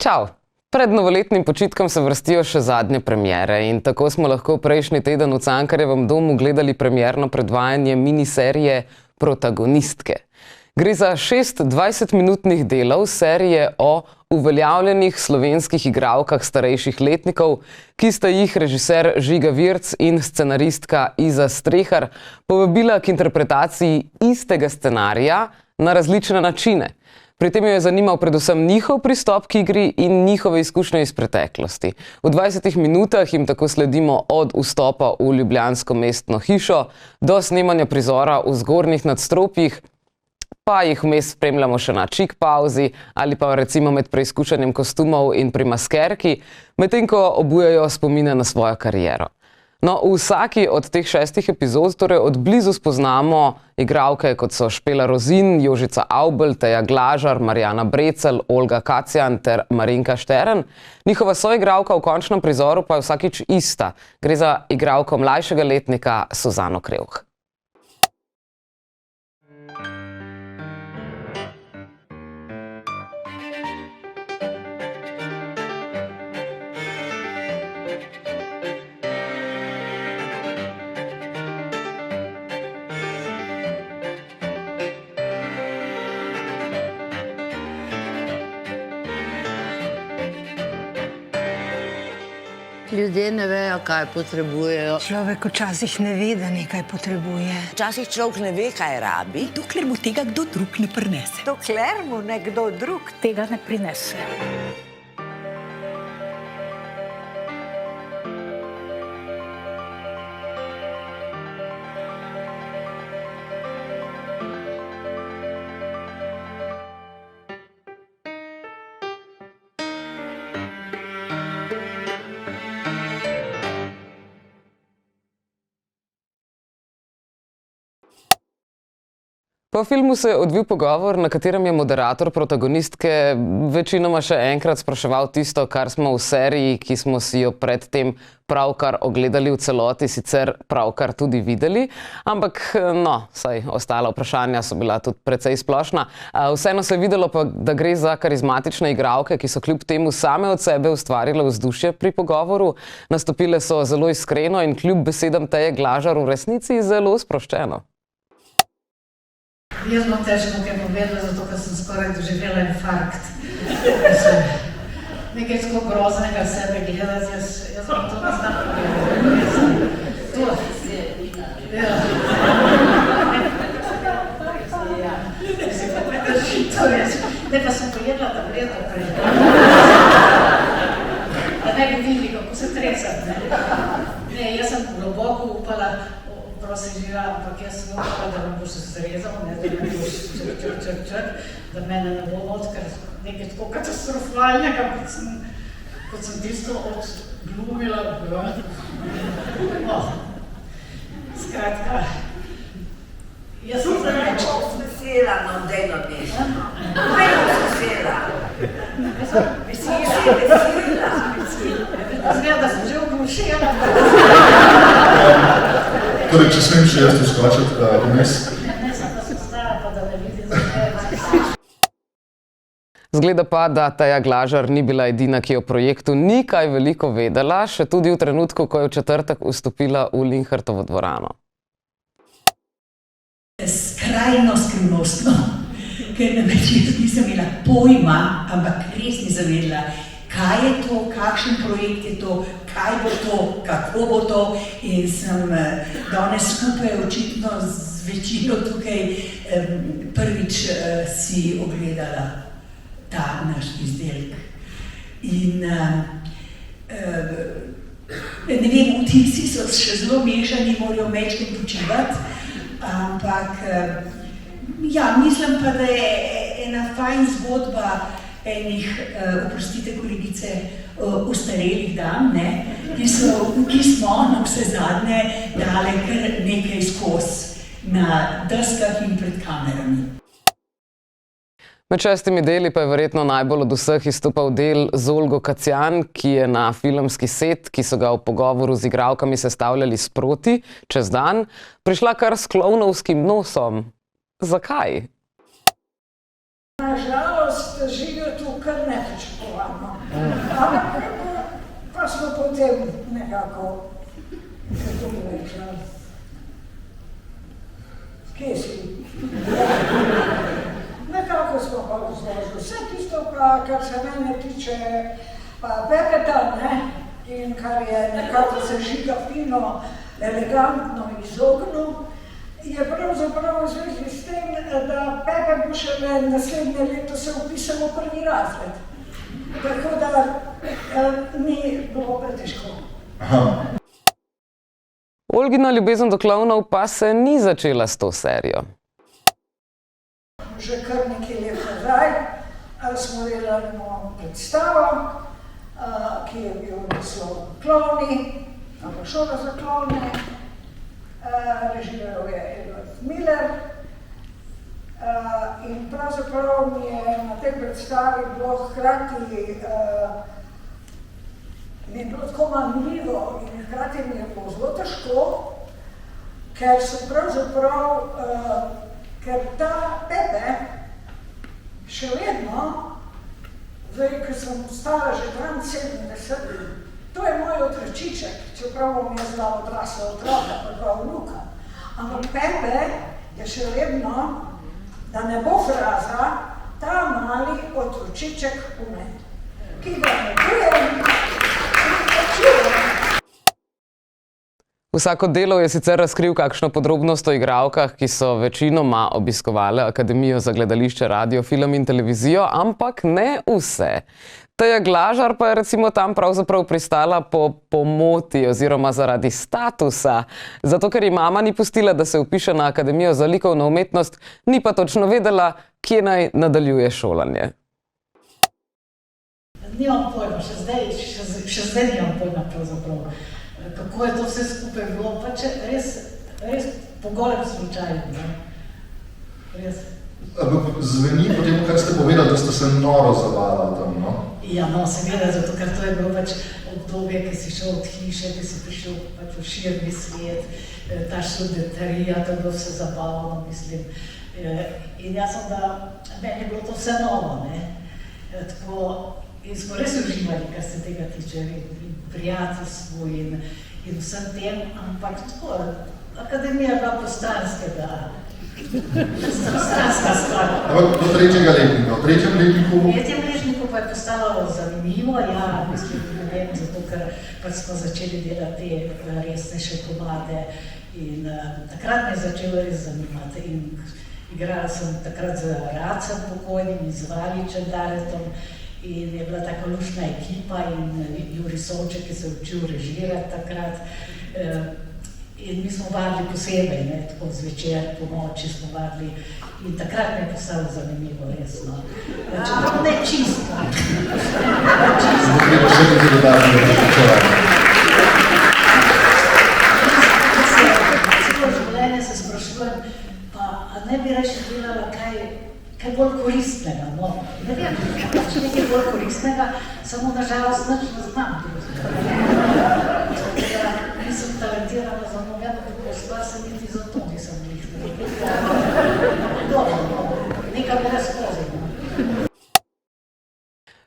Čau! Pred novoletnim počitkom se vrstijo še zadnje premiere in tako smo lahko prejšnji teden v Cankarjevem domu gledali premierno predvajanje miniserije Protagonistke. Gre za 6 20-minutnih delov serije o uveljavljenih slovenskih igralkah starejših letnikov, ki sta jih režiser Žiga Virc in scenaristka Iza Strehar povabila k interpretaciji istega scenarija na različne načine. Pri tem jo je zanimal predvsem njihov pristop k igri in njihove izkušnje iz preteklosti. V 20 minutah jim tako sledimo od vstopa v ljubljansko mestno hišo do snemanja prizora v zgornjih nadstropjih, pa jih vmes spremljamo še na čik pauzi ali pa recimo med preizkušanjem kostumov in pri maskerki, medtem ko obujajo spomine na svojo kariero. No, v vsaki od teh 6 epizod torej od blizu spoznamo igralke, kot so Špela Rozin, Jožica Avbelj, Teja Glažar, Marjana Brecelj, Olga Kacjan ter Marinka Štern. Njihova soigralka v končnem prizoru pa je vsakič ista. Gre za igralko mlajšega letnika Suzano Krevh. Ljudje ne vejo, kaj potrebujejo. Človek včasih ne ve, da nekaj potrebuje. Včasih človek ne ve, kaj rabi. Dokler mu tega kdo drug ne prinese. Dokler mu nekdo drug tega ne prinese. Po filmu se je odvil pogovor, na katerem je moderator protagonistke večinoma še enkrat spraševal tisto, kar smo v seriji, ki smo si jo predtem pravkar ogledali v celoti, sicer pravkar tudi videli. Ampak no, saj ostala vprašanja so bila tudi precej splošna. Vseeno se je videlo pa, da gre za karizmatične igralke, ki so kljub temu same od sebe ustvarile vzdušje pri pogovoru. Nastopile so zelo iskreno in kljub besedam Teje Glažar v resnici zelo sproščeno. Jaz bom težko kaj povedala, zato ker sem skoraj doživela infarkt. Nekaj tako groznega sebe gledati, jaz bom to ne znam povedati. To je Ina. To je res. Ne, pa sem pojedla tableto prej. Da ne bi videli, kako se tresam. Ne, jaz sem globoko upala, prosim živa, ampak jaz sem upala, da me boš zrezal, da me boš črk, da mene ne bo not, ker nekaj tako katastrofalnega, kot sem tisto odglumila. Skratka, jaz sem zdaj več. Kako vesela, no, dejno dnešno. Kako vesela. Vesela. Zgleda, da sem že oglušila. Torej, če smem še jaz vskočiti vmes. Ne sem pa se stara, pa da ne vidim za Zgleda pa, da Teja Glažar ni bila edina, ki o projektu ni kaj veliko vedela, še tudi v trenutku, ko je v četrtek vstopila v Linhartovo dvorano. Skrajno skrivnostno, ker namreč jaz nisem imela pojma, ampak res nisem vedela, kaj je to, kakšen projekt je to, kaj bo to, kako bo to, in sem danes skupaj očitno z večino tukaj prvič si ogledala ta naš izdelek. In ne vem, vtisi so še zelo mešani, morajo mečkim počivati, ampak ja, mislim pa, da je ena fajn zgodba enih, oprostite kolegice, ostarelih dam, ki smo na vse zadnje dale kar nekaj skozi na deskah in pred kamerami. Med 6 deli pa je verjetno najbolj od vseh izstopal del z Olgo Kacjan, ki je na filmski set, ki so ga v pogovoru z igralkami sestavljali sproti, čez dan, prišla kar s klovnovskim nosom. Zakaj? Na žalost, Žiga tu kar nepričakovano. Pa smo potem nekako, kako bi rekla, kje si? Nekako smo pa razložili vse tisto, kar se mene tiče Pepeta, ne? In kar je nekako se žiga fino, elegantno izognil, je pravzaprav v zvezi s tem, da Pepe bo šele naslednje leto se upisal v 1. razred. Tako da ni bilo pretežko. Olgina ljubezen do klovnov pa se ni začela s to serijo. Že kar nekaj let nazaj smo delali predstavo, ki je bil naslov Klovni, ali Šola za klovne, režiral je Edward Miller. In pravzaprav mi je na tej predstavi bilo hkrati mi je bilo tako manjljivo in hkrati mi je bilo zelo težko, ker so pravzaprav, ker ta Pepe še vedno, zdaj, ko sem stara že 72, to je moj otročiček, čeprav bom jaz bila odrasla otroka, pa dva vnuka. Ampak Pepe je še vedno, da ne bo fraza, ta mali otročiček v meni, ki ga negujem in počujem. Vsako delo je sicer razkril kakšno podrobnost o igralkah, ki so večinoma obiskovale Akademijo za gledališče, radio, film in televizijo, ampak ne vse. Teja Glažar pa je recimo tam pravzaprav pristala po pomoti oziroma zaradi statusa, zato ker ji mama ni pustila, da se vpiše na Akademijo za likovno umetnost, ni pa točno vedela, kje naj nadaljuje šolanje. Nimam pojma, še zdaj nimam pojma pravzaprav, kako je to vse skupaj bilo, pa če res po golem slučaju, res. Zveni po tem, kar ste povedali, da ste se noro zabavali tam, no? Ja, no, seveda, zato ker to je bilo pač obdobje, ki si šel od hiše, ki si prišel pač v širni svet, ta študentarija, to je bilo vse zabavno, mislim. In jaz sem da, meni je bilo to vse novo, ne? Tako, in smo res uživali, kar se tega tiče, in prijateljstvu in vsem tem, ampak tako, Akademija je bila postranskega. Stranska stvar. Ampak do 3. letnika, v 3. letniku? V 3. letniku pa je postalo zanimivo, ja, mislim, ne vem, zato ker pač smo začeli delati te resnejše komade in takrat me je začelo res zanimati in igrala sem takrat z Racem pokojnim in z Valičem Daretom in je bila taka luštna ekipa in Juri Solček, ki se je učil režirati takrat. In mi smo vadili posebej, ne, tako zvečer, po noči smo vadili in takrat mi je postalo zanimivo, resno. Čeprav ne čisto. Celo življenje se sprašujem, pa ne bi reči delala kaj bolj koristnega, no. Ne vem, če nekaj bolj koristnega, samo nažalost nič ne znam. Nisem talentirana za nobeno drugo stvar, se niti za to nisem Dobro, nekaj bi razpozim.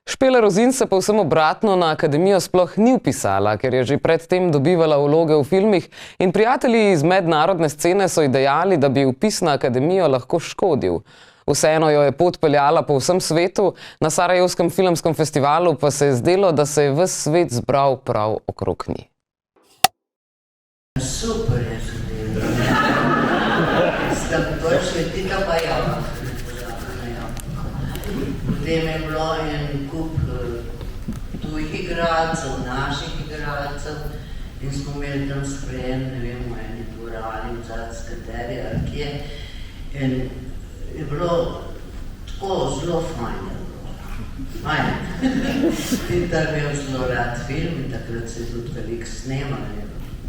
Špela Rozin se povsem obratno na Akademijo sploh ni vpisala, ker je že predtem dobivala vloge v filmih in prijatelji iz mednarodne scene so ji dejali, da bi vpis na Akademijo lahko škodil. Vseeno jo je pot peljala po vsem svetu, na Sarajevskem filmskem festivalu pa se je zdelo, da se je ves svet zbral prav okrog nje. Super je zadeva. Sta prišli tika pa java. Potem je bilo en kup tujih igralcev, naših igralcev in smo imeli tam sprejem, ne vem, v eni dvorani, v Zadskateri, ali kje. In je bilo tako zelo fajn. Fajn. In tako je bil zelo rad film in takrat se je tudi veliko snemal,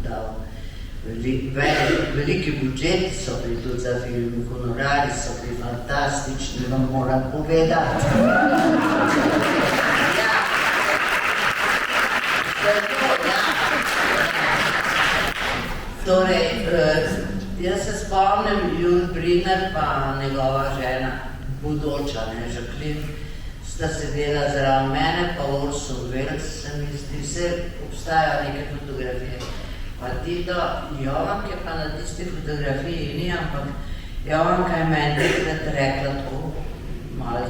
dal. Veliki budžeti so bili tudi za film, honorari so bili fantastični, vam moram povedati. Ja. Torej, jaz se spomnim, Jul Briner pa njegova žena, budoča, Jacqueline, sta seveda zraven mene, pa Orson Welles, se mi zdi, vse obstajajo neke fotografije. Pa Tito Jovanke pa na tisti fotografiji ni, ampak Jovanka je meni takrat rekla tako, malo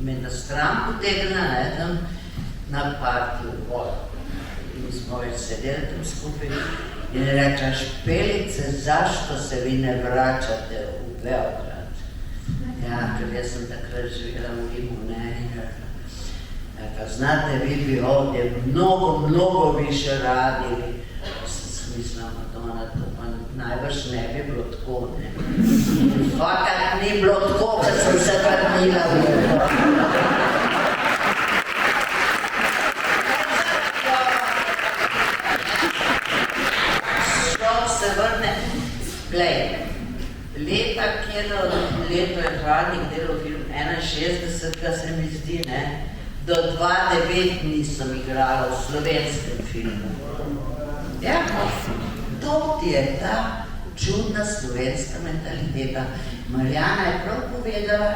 me na stran potegna, tam na partiju vod. Mi smo več sedeli tam skupaj in je rekla, Špelice, zašto se vi ne vračate v Beograd? Ja, ker jaz sem takrat živela v Rimu, ne, in rekla, znate, vi bi ovdje mnogo više radili. Smisla, Madonna, to pa najbrž ne bi bilo tako, ne. Fakat ni bilo tako, ker sem se vrnila v Beograd. Se vrne, glej, leta, kjer leto je Hladnik delal film 61, se mi zdi, ne, do 2009 nisem igrala v slovenskem filmu. Ja, to ti je ta čudna slovenska mentaliteta. Marjana je prav povedala,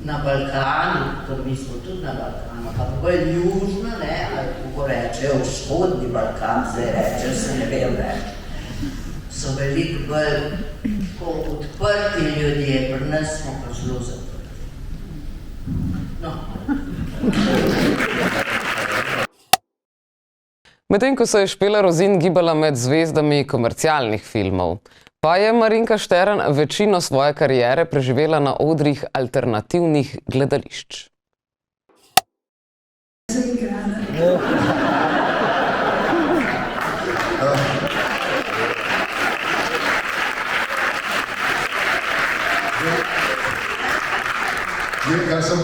na Balkanu, to mi smo tudi na Balkanu, pa bolj južno, ne, ali kako rečejo, vzhodni Balkan, zdaj reče, se ne vem reči. So veliko bolj odprti ljudje, pri nas smo pa zelo zaprti. No. Medtem ko se je Špela Rozin gibala med zvezdami komercialnih filmov, pa je Marinka Štern večino svoje kariere preživela na odrih alternativnih gledališč.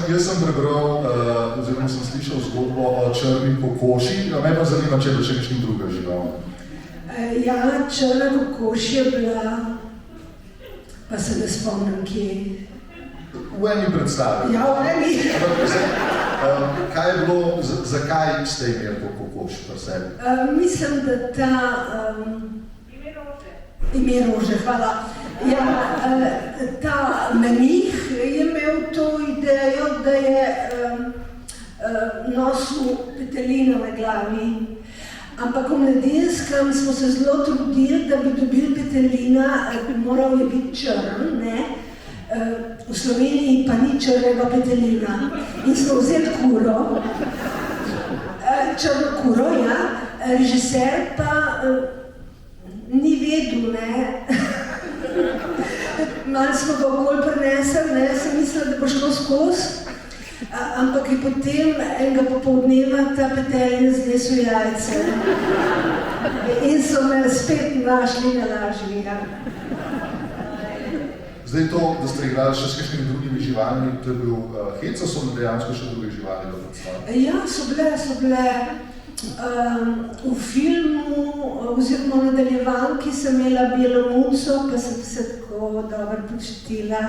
Jaz sem prebral, oziroma sem slišal zgodbo o črni kokoši, me pa zanima, če je bila še kakšna druga žival. Ja, črna kokoš je bila, pa se ne spomnim, kje. V eni predstavi. Ja, v eni. Kaj je bilo, zakaj ste imeli to kokoš pri sebi? Mislim, da ta... Ime Rože, hvala. Ja, ta menih je imel to idejo, da je nosil petelino na glavi. Ampak v mladinskem smo se zelo trudili, da bi dobili petelina, moral je biti črn, ne? V Sloveniji pa ni črnega petelina. In smo vzeli kuro, črno kuro, ja, režiser pa ni vedel, ne. Malo smo ga okoli prinesli, ne, sem mislila, da bo šlo skozi, ampak je potem enega popoldneva ta petelin znesel jajce. In so me spet našli na lažji, ja. Zdaj to, da ste igrali še s kakšnimi drugimi živalmi, to je bil hec, ali so dejansko še druge živali v predstavi? Ja, so bile. V filmu, oziroma v nadaljevanki sem imela belo muco, pa sem se tako dobro počutila.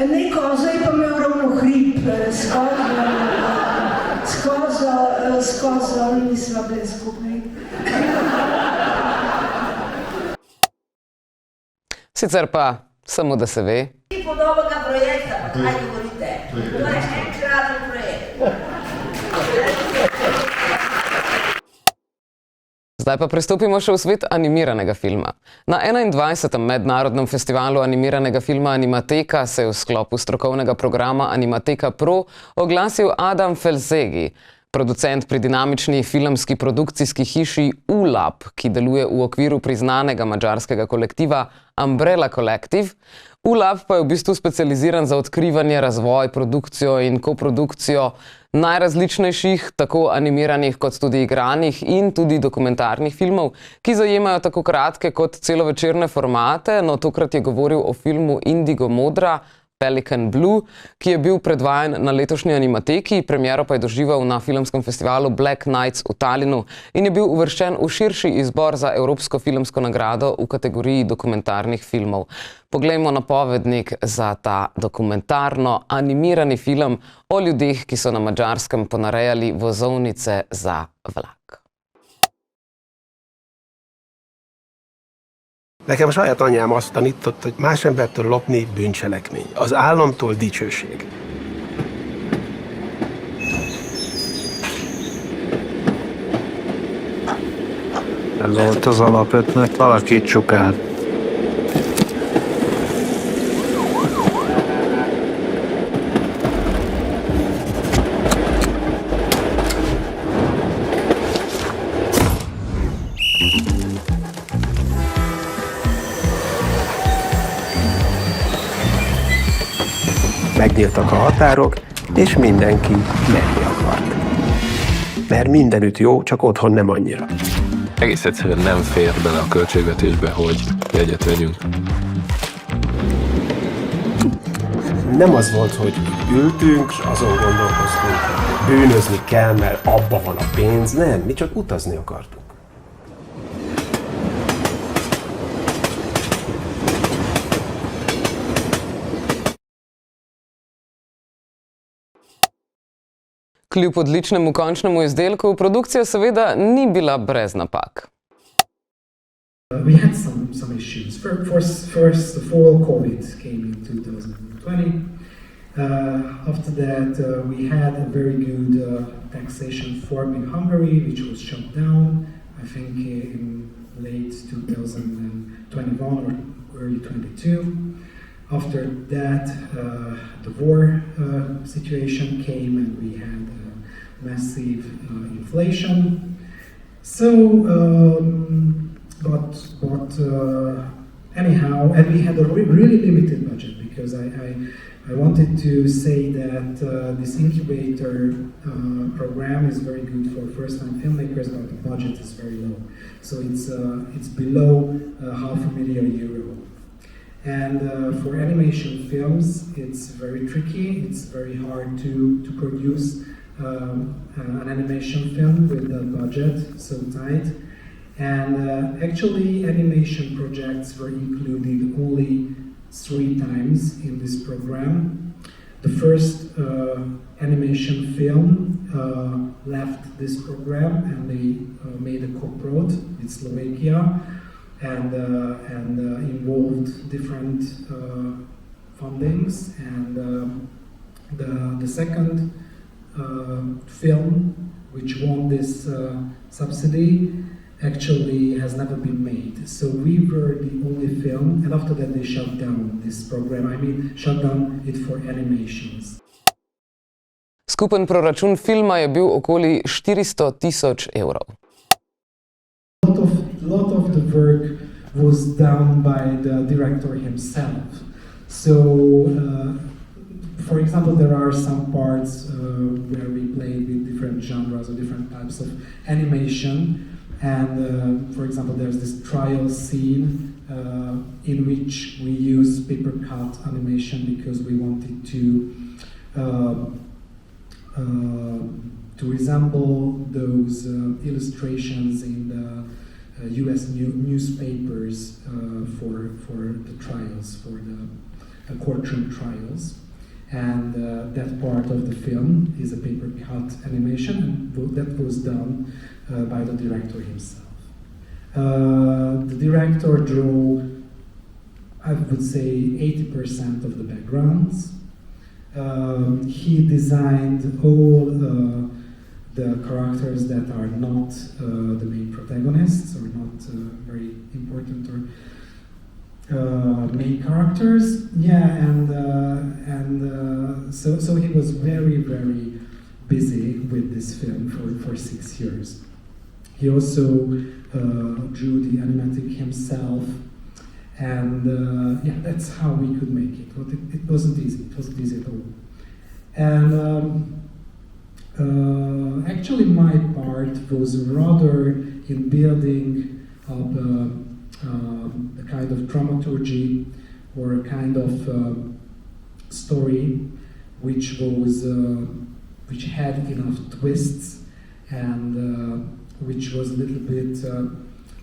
Ne, koza je pa imel ravno hrib, s kozo nisva bile skupaj. Sicer pa, samo da se ve. Ni podobnega projekta, pa kaj govorite? To je enkraten projekt. Zdaj pa pristopimo še v svet animiranega filma. Na 21. mednarodnem festivalu animiranega filma Animateka se je v sklopu strokovnega programa Animateka Pro oglasil Adam Felsegi, producent pri dinamični filmski produkcijski hiši ULAB, ki deluje v okviru priznanega madžarskega kolektiva Umbrella Collective. ULAB pa je v bistvu specializiran za odkrivanje, razvoj, produkcijo in koprodukcijo najrazličnejših, tako animiranih kot tudi igranih in tudi dokumentarnih filmov, ki zajemajo tako kratke kot celovečerne formate. No, tokrat je govoril o filmu Indigo Modra, Pelican Blue, ki je bil predvajan na letošnji Animateki, premiero pa je doživel na filmskem festivalu Black Nights v Talinu in je bil uvrščen v širši izbor za Evropsko filmsko nagrado v kategoriji dokumentarnih filmov. Poglejmo napovednik za ta dokumentarno animirani film o ljudeh, ki so na Madžarskem ponarejali vozovnice za vlak. Nekem a saját anyám azt tanított, hogy más embertől lopni bűncselekmény, az államtól dicsőség. Ez volt az alapötlet, alakítsuk át. Megnyíltak a határok, és mindenki menni akart. Mert mindenütt jó, csak otthon nem annyira. Egész egyszerűen nem fér bele a költségvetésbe, hogy jegyet vegyünk. Nem az volt, hogy ültünk, és azon gondolkoztunk, bűnözni kell, mert abba van a pénz. Nem, mi csak utazni akartunk. Kljub odličnemu končnemu izdelku, produkcija seveda ni bila brez napak. We had some issues. First of all, COVID came in 2020. After that, we had a very good taxation form in Hungary, which was shut down, I think in late 2021 or early 22. After that, the war situation came and we had massive inflation. So, anyhow, and we had a really limited budget because I wanted to say that this incubator program is very good for first-time filmmakers, but the budget is very low. So it's below €500,000. And for animation films, it's very tricky. It's very hard to produce an animation film with the budget so tight. And actually, animation projects were included only 3 times in this program. The first animation film left this program and they made a co-prod with Slovakia. And involved different fundings, and the second film which won this subsidy actually has never been made. So we were the only film, and after that they shut down this program. I mean, shut down it for animations. Skupen proračun filma je bil okoli 400,000 evrov. A lot of the work was done by the director himself. So, for example, there are some parts where we played with different genres or different types of animation. And, for example, there's this trial scene in which we use paper cut animation because we wanted to resemble those illustrations in the US newspapers for the trials, for the courtroom trials. And that part of the film is a paper cut animation, and that was done by the director himself. The director drew, I would say, 80% of the backgrounds. He designed all the characters that are not the main protagonists or not very important or main characters. Yeah, and so he was very, very busy with this film for 6 years. He also drew the animatic himself, and yeah, that's how we could make it. But it wasn't easy. It wasn't easy at all. And actually, my part was rather in building up a kind of dramaturgy or a kind of story which had enough twists and which was a little bit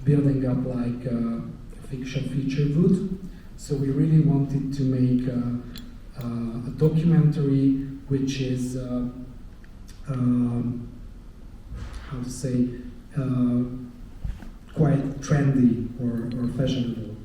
building up like a fiction feature would. So we really wanted to make a documentary which is how to say, quite trendy or fashionable.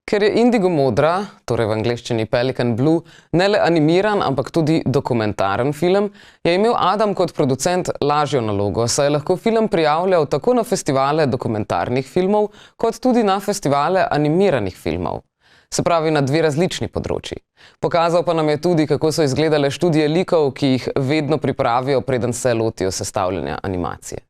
Ker je Indigo modra, torej v angleščini Pelican Blue, ne le animiran, ampak tudi dokumentaren film, je imel Adam kot producent lažjo nalogo, saj je lahko film prijavljal tako na festivale dokumentarnih filmov, kot tudi na festivale animiranih filmov. Se pravi na dve različni področji. Pokazal pa nam je tudi, kako so izgledale študije likov, ki jih vedno pripravijo, preden se lotijo sestavljanja animacije.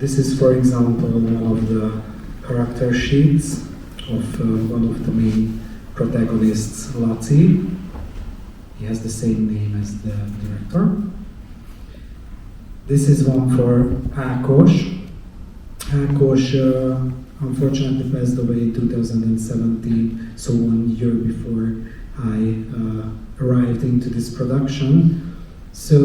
This is, for example, one of the character sheets of one of the main protagonists, Lati. He has the same name as the director. This is one for Ákos. Ákos unfortunately passed away in 2017, so 1 year before I arrived into this production. So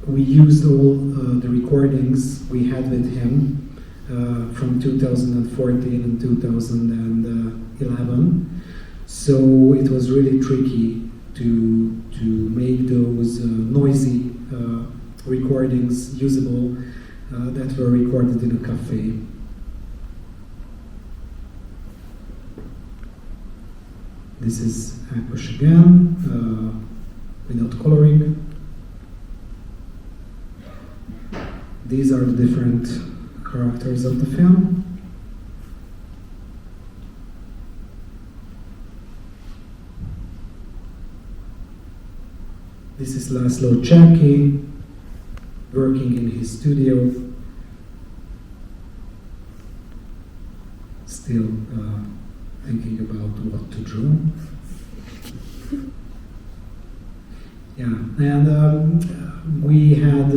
we used all the recordings we had with him from 2014 and 2011. So it was really tricky to make those noisy recordings usable that were recorded in a cafe. This is Ákos again, without coloring. These are the different characters of the film. This is Laszlo Cseki, working in his studio, still thinking about what to draw. Yeah, and we had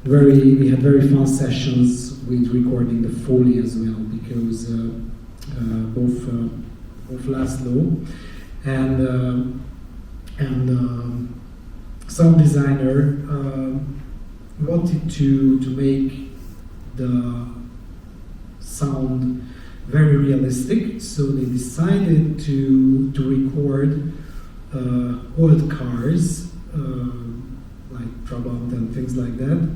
very fun sessions with recording the Foley as well, because both Laszlo and sound designer wanted to make the sound very realistic, so they decided to record old cars like Trabant and things like that.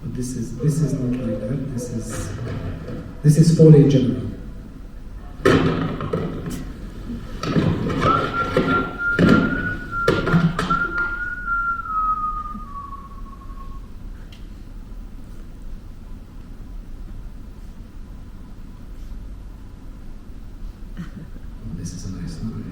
But this is not like that. This is Foley in general. This is a nice one.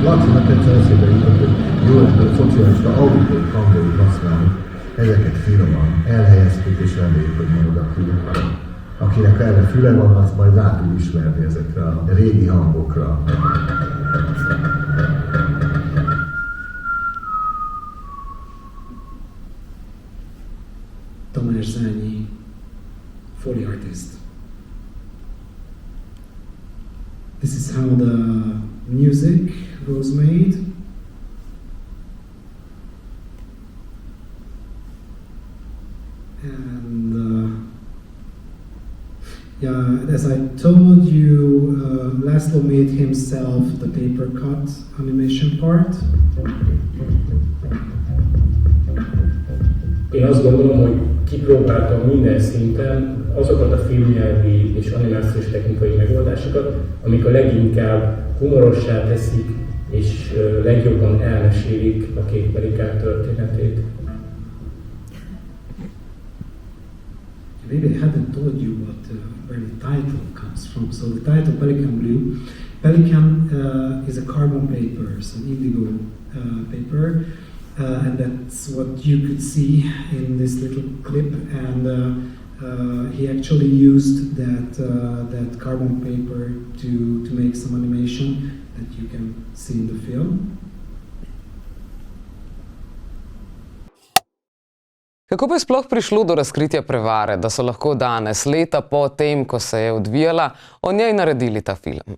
Lacinak egyszer eszébe jutott, hogy jó lenne szocialista auditói hangokat használni, ezeket finoman elhelyeztük és reméljük, hogy marad a fül. Akinek erre füle van, az majd rá tud ismerni ezekre a régi hangokra. Tamás Zányi, Foley artist. This is how the music was made. And yeah, as I told you, Laszlo made himself the paper cut animation part. Én azt gondolom, hogy kipróbáltam minden szinten azokat a filmnyelvi és animációs technikai megoldásokat, amik a leginkább humorossá teszik és legjobban elmesélik a Kék Pelikán történetét. Maybe I haven't told you where the title comes from. So the title Pelican Blue. Pelican is a carbon paper, so indigo paper. And that's what you could see in this little clip, and he actually used that carbon paper to make some animation that you can see in the film. Kako pa je sploh prišlo do razkritja prevare, da so lahko danes, leta po tem, ko se je odvijala, o njej naredili ta film?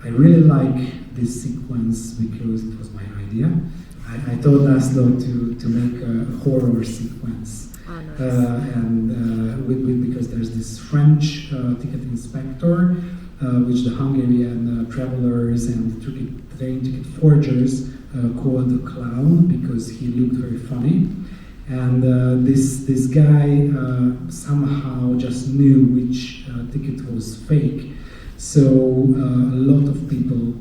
I really like this sequence because it was my idea. I told Laszlo to make a horror sequence, because there's this French ticket inspector which the Hungarian travelers and train ticket forgers called the Clown because he looked very funny. And this guy somehow just knew which ticket was fake. So a lot of people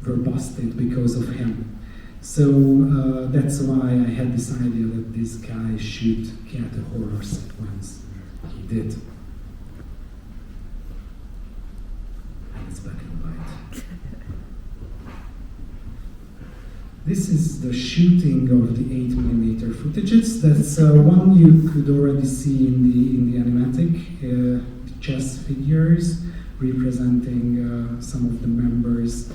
were busted because of him. So that's why I had this idea that this guy should get a horror sequence. He did. And it's black and white. This is the shooting of the 8mm footages. That's one you could already see in the animatic chess figures representing some of the members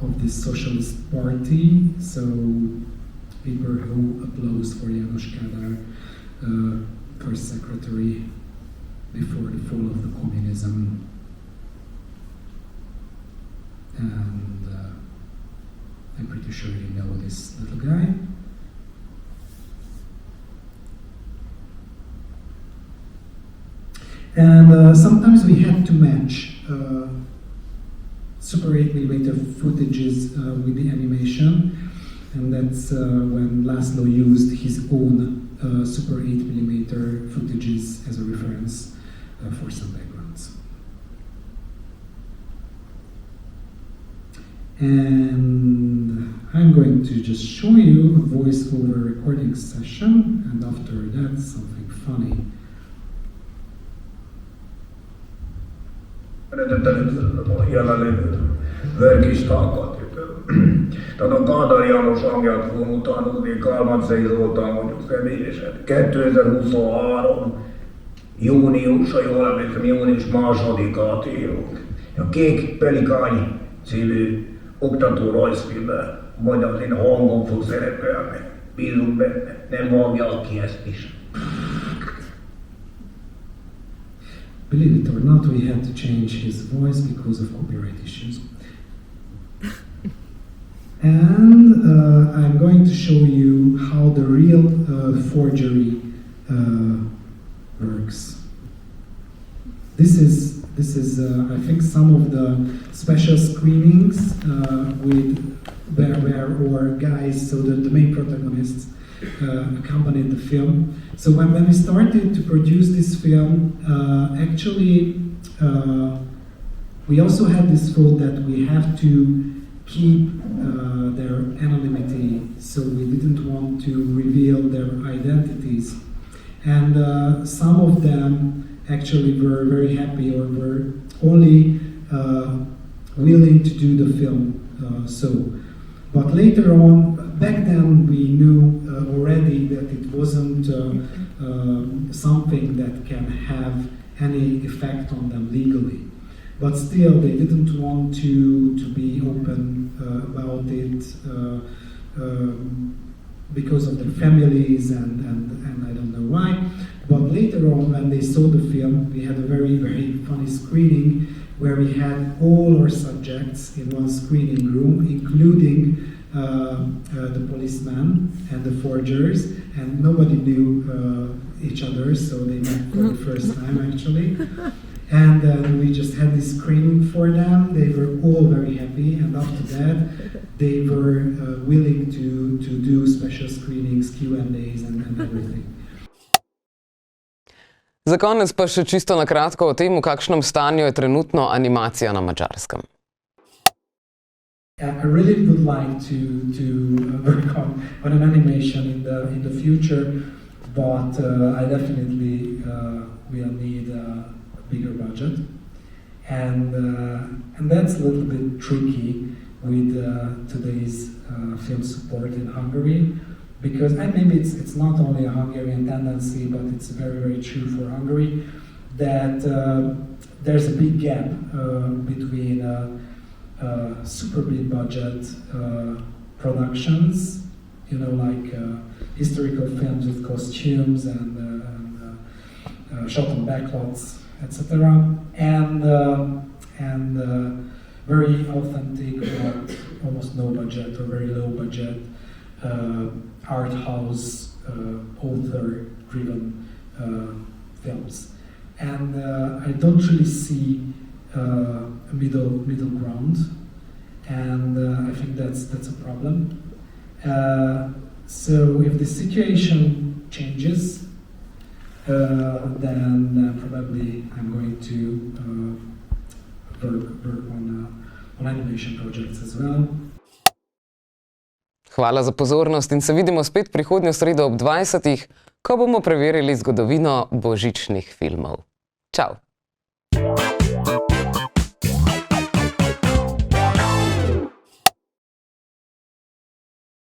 of the Socialist Party. So people who applause for János Kádár, first secretary before the fall of the communism. And I'm pretty sure you know this little guy. And sometimes we had to match Super 8mm footages with the animation, and that's when Laszlo used his own Super 8mm footages as a reference for some backgrounds. And I'm going to just show you a voiceover recording session, and after that something funny. Jelenlévő Verkis Talkatjutő. Tehát a Kádár János hangját fogom utánozni Kálmánczei Zoltán mondjuk személyesen. 2023. június, ha jól emlékszem, június 2-át írunk. A Kék Pelikány című oktató rajzfilmben majd az én hangom fog szerepelni. Bízunk benne, nem hangja ki ezt is. Believe it or not, we had to change his voice because of copyright issues. And I'm going to show you how the real forgery works. This is I think some of the special screenings with where guys, so the main protagonists accompanied the film. So when we started to produce this film, actually we also had this thought that we have to keep their anonymity, so we didn't want to reveal their identities. And some of them actually were very happy or were only willing to do the film. But later on, back then we knew already that it wasn't something that can have any effect on them legally. But still, they didn't want to be open about it because of their families and I don't know why. But later on, when they saw the film, we had a very, very funny screening where we had all our subjects in one screening room, including the policeman and the forgers, and nobody knew each other, so they met for the first time actually. And we just had this screening for them. They were all very happy, and after that they were willing to do special screenings, Q&As and everything. Za konec pa še čisto na kratko o tem, v kakšnem stanju je trenutno animacija na Madžarskem. I really would like to work on an animation in the future, but I definitely will need a bigger budget, and that's a little bit tricky with today's film support in Hungary, because maybe it's not only a Hungarian tendency, but it's very, very true for Hungary, that there's a big gap between super big budget productions, you know, like historical films with costumes and shot on backlots, etc., and very authentic, but almost no budget or very low budget art house author-driven films. and I don't really see a middle ground, and I think that's a problem. So if the situation changes, then probably I'm going to work on animation projects as well. Hvala za pozornost in se vidimo spet prihodnjo sredo ob 20. ko bomo preverili zgodovino božičnih filmov. Čau!